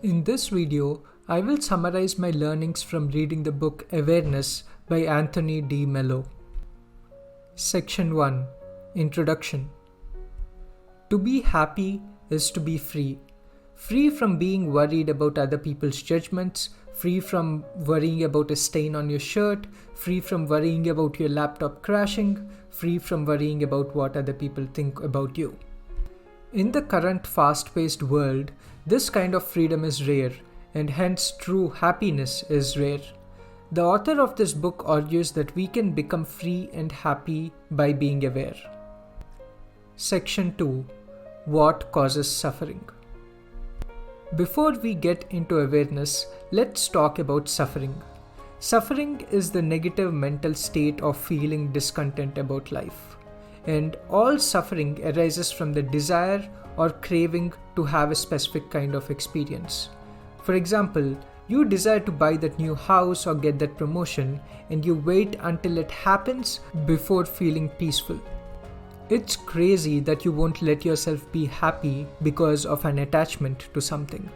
In this video, I will summarize my learnings from reading the book Awareness by Anthony De Mello. Section 1. Introduction. To be happy is to be free. Free from being worried about other people's judgments, free from worrying about a stain on your shirt, free from worrying about your laptop crashing, free from worrying about what other people think about you. In the current fast-paced world, this kind of freedom is rare, and hence true happiness is rare. The author of this book argues that we can become free and happy by being aware. Section 2. What causes suffering? Before we get into awareness, let's talk about suffering. Suffering is the negative mental state of feeling discontent about life. And all suffering arises from the desire or craving to have a specific kind of experience. For example, you desire to buy that new house or get that promotion, and you wait until it happens before feeling peaceful. It's crazy that you won't let yourself be happy because of an attachment to something.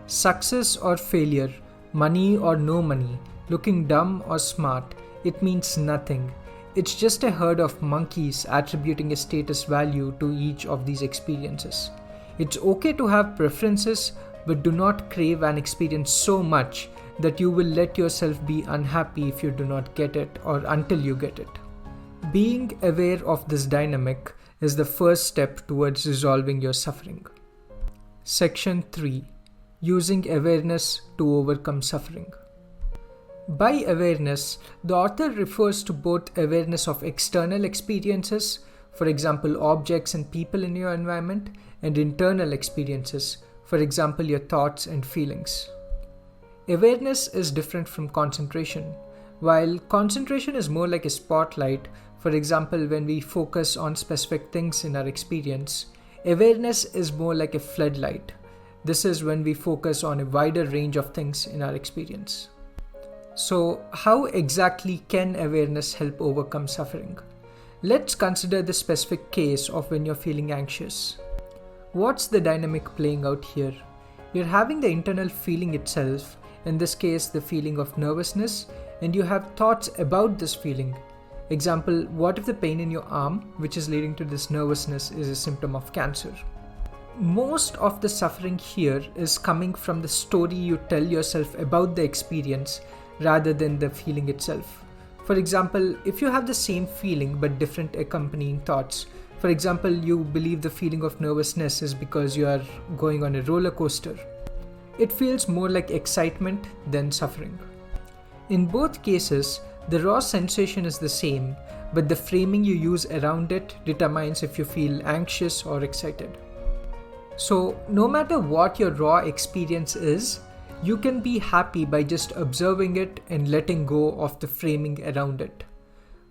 Success or failure, money or no money, looking dumb or smart, it means nothing. It's just a herd of monkeys attributing a status value to each of these experiences. It's okay to have preferences, but do not crave an experience so much that you will let yourself be unhappy if you do not get it or until you get it. Being aware of this dynamic is the first step towards resolving your suffering. Section 3. Using awareness to overcome suffering. By awareness, the author refers to both awareness of external experiences, for example, objects and people in your environment, and internal experiences, for example, your thoughts and feelings. Awareness is different from concentration. While concentration is more like a spotlight, for example, when we focus on specific things in our experience, awareness is more like a floodlight. This is when we focus on a wider range of things in our experience. So, how exactly can awareness help overcome suffering? Let's consider the specific case of when you're feeling anxious. What's the dynamic playing out here? You're having the internal feeling itself, in this case the feeling of nervousness, and you have thoughts about this feeling. Example, what if the pain in your arm, which is leading to this nervousness, is a symptom of cancer? Most of the suffering here is coming from the story you tell yourself about the experience rather than the feeling itself. For example, if you have the same feeling but different accompanying thoughts, for example, you believe the feeling of nervousness is because you are going on a roller coaster, it feels more like excitement than suffering. In both cases, the raw sensation is the same, but the framing you use around it determines if you feel anxious or excited. So, no matter what your raw experience is, you can be happy by just observing it and letting go of the framing around it.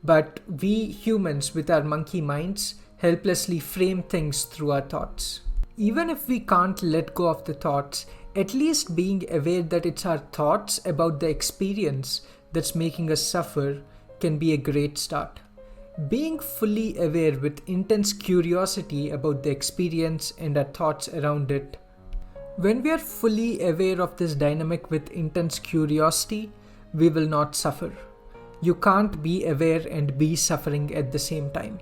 But we humans with our monkey minds helplessly frame things through our thoughts. Even if we can't let go of the thoughts, at least being aware that it's our thoughts about the experience that's making us suffer can be a great start. Being fully aware with intense curiosity about the experience and our thoughts around it. When we are fully aware of this dynamic with intense curiosity, we will not suffer. You can't be aware and be suffering at the same time.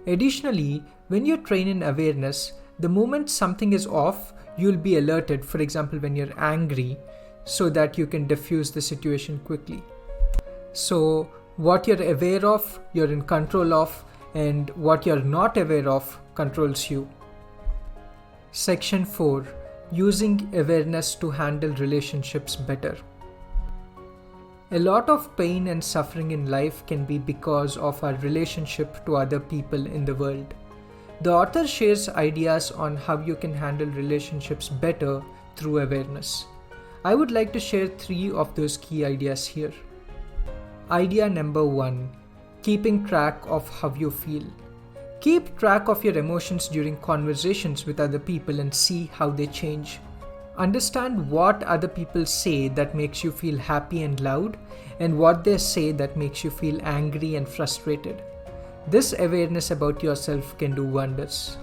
Additionally, when you train in awareness, the moment something is off, you'll be alerted, for example, when you're angry, so that you can diffuse the situation quickly. So, what you're aware of, you're in control of, and what you're not aware of controls you. Section 4. Using awareness to handle relationships better. A lot of pain and suffering in life can be because of our relationship to other people in the world. The author shares ideas on how you can handle relationships better through awareness. I would like to share 3 of those key ideas here. Idea number 1. Keeping track of how you feel. Keep track of your emotions during conversations with other people and see how they change. Understand what other people say that makes you feel happy and loud, and what they say that makes you feel angry and frustrated. This awareness about yourself can do wonders.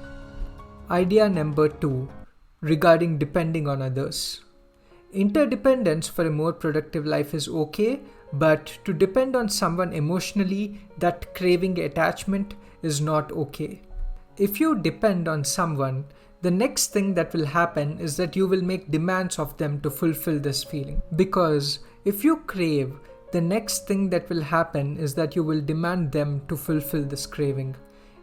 Idea number 2. regarding depending on others. Interdependence for a more productive life is okay, but to depend on someone emotionally, that craving attachment is not okay. If you depend on someone, the next thing that will happen is that you will make demands of them to fulfill this feeling. Because if you crave, the next thing that will happen is that you will demand them to fulfill this craving,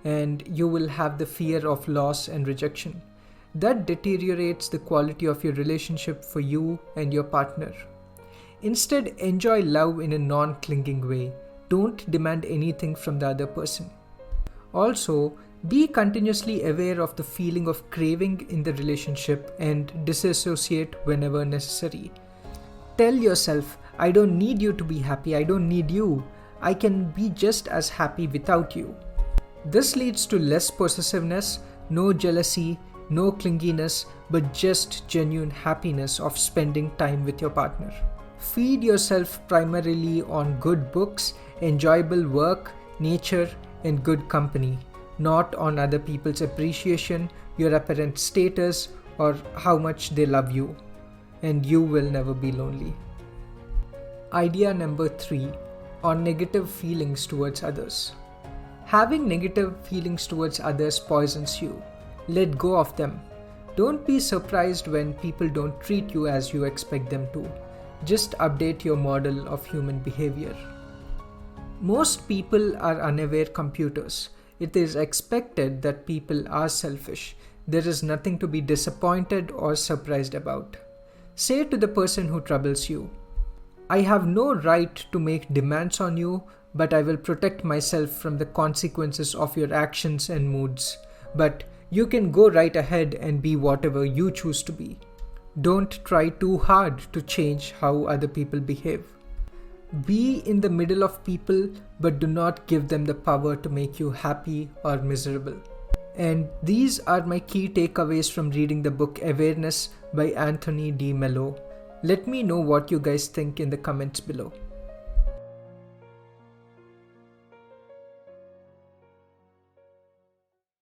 and you will have the fear of loss and rejection. That deteriorates the quality of your relationship for you and your partner. Instead, enjoy love in a non-clinging way. Don't demand anything from the other person. Also, be continuously aware of the feeling of craving in the relationship and disassociate whenever necessary. Tell yourself, I don't need you to be happy, I don't need you. I can be just as happy without you. This leads to less possessiveness, no jealousy, no clinginess, but just genuine happiness of spending time with your partner. Feed yourself primarily on good books, enjoyable work, nature, and good company, not on other people's appreciation, your apparent status, or how much they love you. And you will never be lonely. Idea number 3, on negative feelings towards others. Having negative feelings towards others poisons you. Let go of them. Don't be surprised when people don't treat you as you expect them to. Just update your model of human behavior. Most people are unaware computers. It is expected that people are selfish. There is nothing to be disappointed or surprised about. Say to the person who troubles you, I have no right to make demands on you, but I will protect myself from the consequences of your actions and moods. But you can go right ahead and be whatever you choose to be. Don't try too hard to change how other people behave. Be in the middle of people, but do not give them the power to make you happy or miserable. And these are my key takeaways from reading the book Awareness by Anthony De Mello. Let me know what you guys think in the comments below.